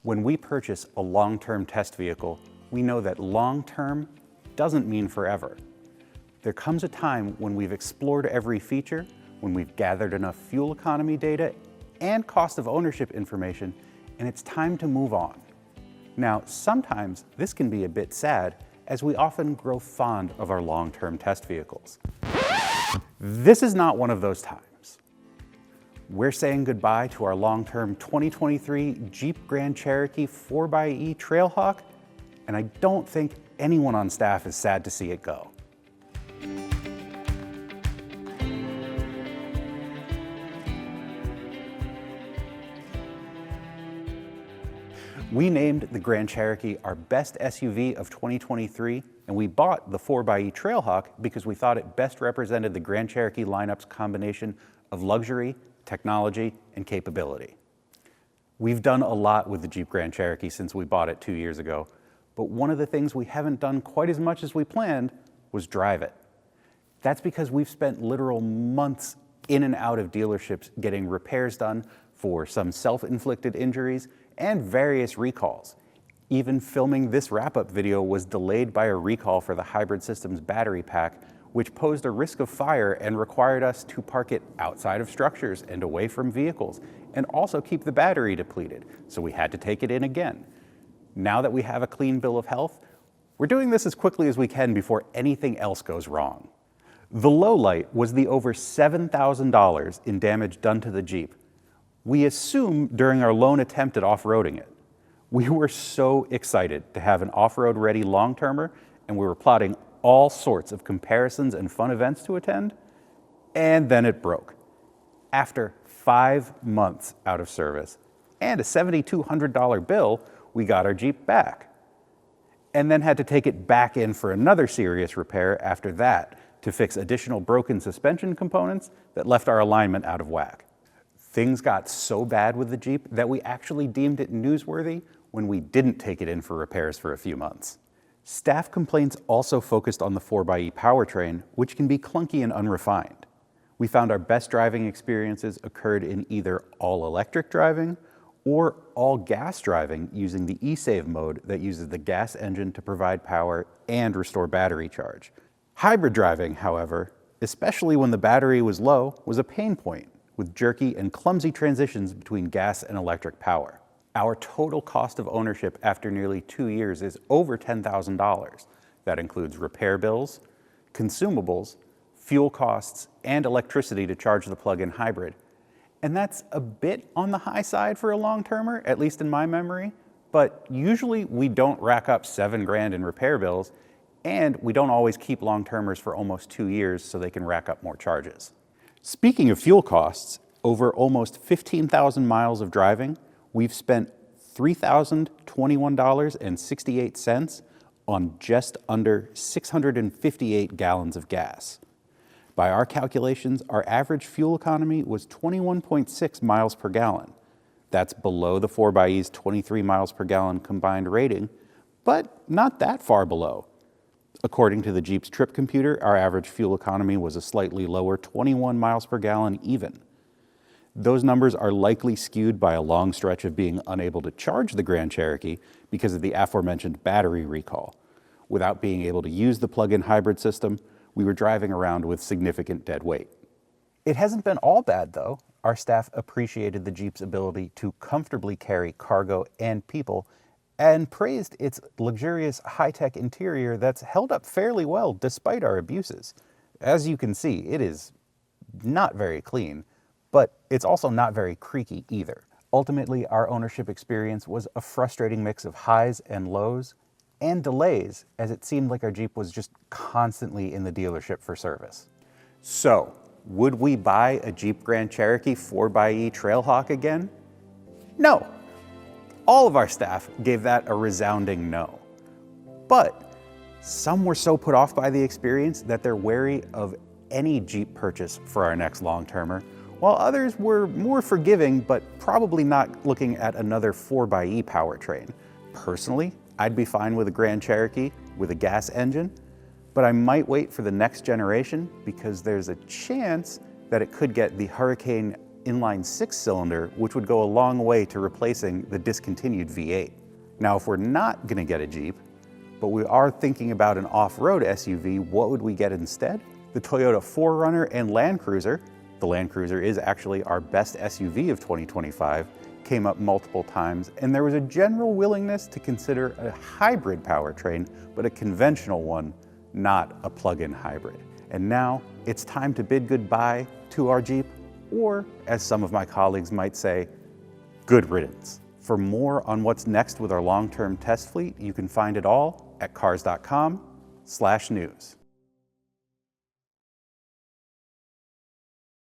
When we purchase a long-term test vehicle, we know that long-term doesn't mean forever. There comes a time when we've explored every feature, when we've gathered enough fuel economy data and cost of ownership information, and it's time to move on. Now, sometimes this can be a bit sad, as we often grow fond of our long-term test vehicles. This is not one of those times. We're saying goodbye to our long-term 2023 Jeep Grand Cherokee 4xe Trailhawk, and I don't think anyone on staff is sad to see it go. We named the Grand Cherokee our best SUV of 2023, and we bought the 4xe Trailhawk because we thought it best represented the Grand Cherokee lineup's combination of luxury, technology, and capability. We've done a lot with the Jeep Grand Cherokee since we bought it 2 years ago, but one of the things we haven't done quite as much as we planned was drive it. That's because we've spent literal months in and out of dealerships getting repairs done for some self-inflicted injuries and various recalls. Even filming this wrap-up video was delayed by a recall for the hybrid system's battery pack, which posed a risk of fire and required us to park it outside of structures and away from vehicles, and also keep the battery depleted, so we had to take it in again. Now that we have a clean bill of health, we're doing this as quickly as we can before anything else goes wrong. The low light was the over $7,000 in damage done to the Jeep. We assume during our lone attempt at off-roading it. We were so excited to have an off-road ready long-termer, and we were plotting all sorts of comparisons and fun events to attend, and then it broke. After 5 months out of service and a $7,200 bill, we got our Jeep back, and then had to take it back in for another serious repair after that to fix additional broken suspension components that left our alignment out of whack. Things got so bad with the Jeep that we actually deemed it newsworthy when we didn't take it in for repairs for a few months. Staff complaints also focused on the 4xe powertrain, which can be clunky and unrefined. We found our best driving experiences occurred in either all-electric driving or all-gas driving using the e-save mode that uses the gas engine to provide power and restore battery charge. Hybrid driving, however, especially when the battery was low, was a pain point, with jerky and clumsy transitions between gas and electric power. Our total cost of ownership after nearly 2 years is over $10,000. That includes repair bills, consumables, fuel costs, and electricity to charge the plug-in hybrid. And that's a bit on the high side for a long-termer, at least in my memory, but usually we don't rack up $7,000 in repair bills, and we don't always keep long-termers for almost 2 years so they can rack up more charges. Speaking of fuel costs, over almost 15,000 miles of driving, we've spent $3,021.68 on just under 658 gallons of gas. By our calculations, our average fuel economy was 21.6 miles per gallon. That's below the 4xe's 23 miles per gallon combined rating, but not that far below. According to the Jeep's trip computer, our average fuel economy was a slightly lower 21 miles per gallon even. Those numbers are likely skewed by a long stretch of being unable to charge the Grand Cherokee because of the aforementioned battery recall. Without being able to use the plug-in hybrid system, we were driving around with significant dead weight. It hasn't been all bad though. Our staff appreciated the Jeep's ability to comfortably carry cargo and people and praised its luxurious high-tech interior that's held up fairly well despite our abuses. As you can see, it is not very clean, but it's also not very creaky either. Ultimately, our ownership experience was a frustrating mix of highs and lows and delays, as it seemed like our Jeep was just constantly in the dealership for service. So, would we buy a Jeep Grand Cherokee 4xe Trailhawk again? No. All of our staff gave that a resounding no. But some were so put off by the experience that they're wary of any Jeep purchase for our next long-termer, while others were more forgiving but probably not looking at another 4xe powertrain. Personally, I'd be fine with a Grand Cherokee with a gas engine, but I might wait for the next generation because there's a chance that it could get the Hurricane inline 6-cylinder, which would go a long way to replacing the discontinued V8. Now, if we're not going to get a Jeep, but we are thinking about an off-road SUV, what would we get instead? The Toyota 4Runner and Land Cruiser, the Land Cruiser is actually our best SUV of 2025, came up multiple times, and there was a general willingness to consider a hybrid powertrain, but a conventional one, not a plug-in hybrid. And now it's time to bid goodbye to our Jeep, or as some of my colleagues might say, good riddance. For more on what's next with our long-term test fleet, you can find it all at Cars.com/news.